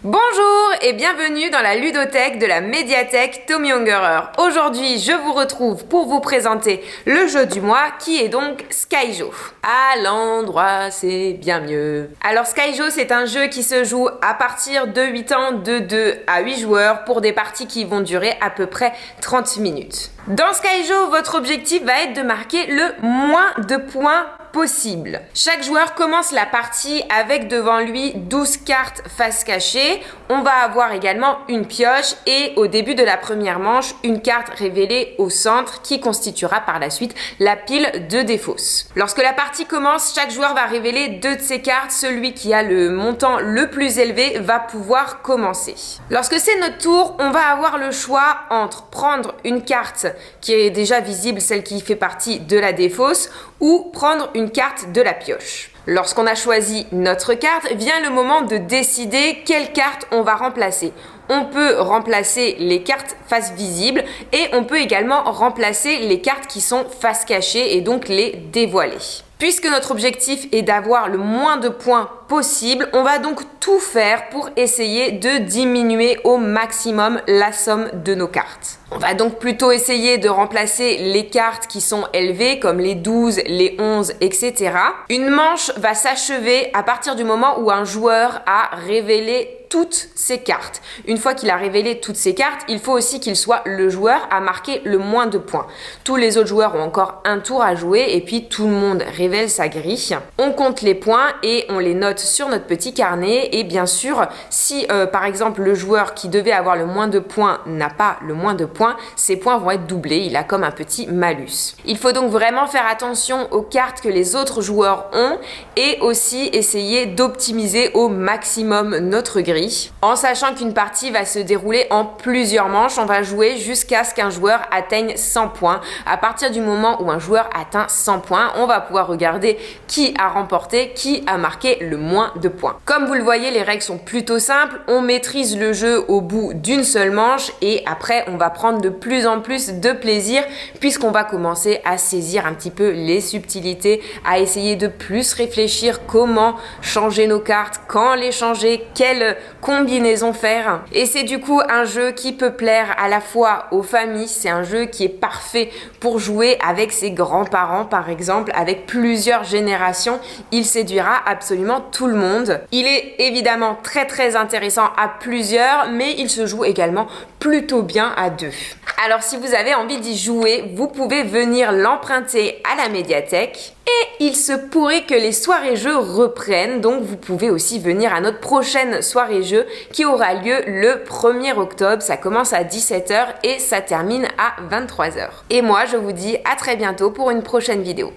Bonjour et bienvenue dans la ludothèque de la médiathèque Tommy Ungerer. Aujourd'hui, je vous retrouve pour vous présenter le jeu du mois qui est donc Skyjo. À l'endroit, c'est bien mieux. Alors Skyjo, c'est un jeu qui se joue à partir de 8 ans de 2 à 8 joueurs pour des parties qui vont durer à peu près 30 minutes. Dans Skyjo, votre objectif va être de marquer le moins de points possible. Chaque joueur commence la partie avec devant lui 12 cartes face cachée. On va avoir également une pioche et au début de la première manche, une carte révélée au centre qui constituera par la suite la pile de défausse. Lorsque la partie commence, chaque joueur va révéler 2 de ses cartes. Celui qui a le montant le plus élevé va pouvoir commencer. Lorsque c'est notre tour, on va avoir le choix entre prendre une carte qui est déjà visible, celle qui fait partie de la défausse, ou prendre une carte de la pioche. Lorsqu'on a choisi notre carte, vient le moment de décider quelle carte on va remplacer. On peut remplacer les cartes face visible et on peut également remplacer les cartes qui sont face cachée et donc les dévoiler. Puisque notre objectif est d'avoir le moins de points possible, on va donc tout faire pour essayer de diminuer au maximum la somme de nos cartes. On va donc plutôt essayer de remplacer les cartes qui sont élevées comme les 12, les 11, etc. Une manche va s'achever à partir du moment où un joueur a révélé toutes ses cartes. Une fois qu'il a révélé toutes ses cartes, il faut aussi qu'il soit le joueur à marquer le moins de points. Tous les autres joueurs ont encore un tour à jouer et puis tout le monde révèle sa grille. On compte les points et on les note sur notre petit carnet et bien sûr, si par exemple le joueur qui devait avoir le moins de points n'a pas le moins de points, ses points vont être doublés, il a comme un petit malus. Il faut donc vraiment faire attention aux cartes que les autres joueurs ont et aussi essayer d'optimiser au maximum notre grille. En sachant qu'une partie va se dérouler en plusieurs manches, on va jouer jusqu'à ce qu'un joueur atteigne 100 points. À partir du moment où un joueur atteint 100 points, on va pouvoir regarder qui a remporté, qui a marqué le moins de points. Comme vous le voyez, les règles sont plutôt simples. On maîtrise le jeu au bout d'une seule manche et après, on va prendre de plus en plus de plaisir puisqu'on va commencer à saisir un petit peu les subtilités, à essayer de plus réfléchir comment changer nos cartes, quand les changer, quelle combinaison faire. Et c'est du coup un jeu qui peut plaire à la fois aux familles, c'est un jeu qui est parfait pour jouer avec ses grands-parents par exemple, avec plusieurs générations, il séduira absolument tout le monde. Il est évidemment très intéressant à plusieurs, mais il se joue également plutôt bien à 2. Alors si vous avez envie d'y jouer, vous pouvez venir l'emprunter à la médiathèque. Et il se pourrait que les soirées jeux reprennent, donc vous pouvez aussi venir à notre prochaine soirée jeux qui aura lieu le 1er octobre. Ça commence à 17 h et ça termine à 23 h. Et moi, je vous dis à très bientôt pour une prochaine vidéo.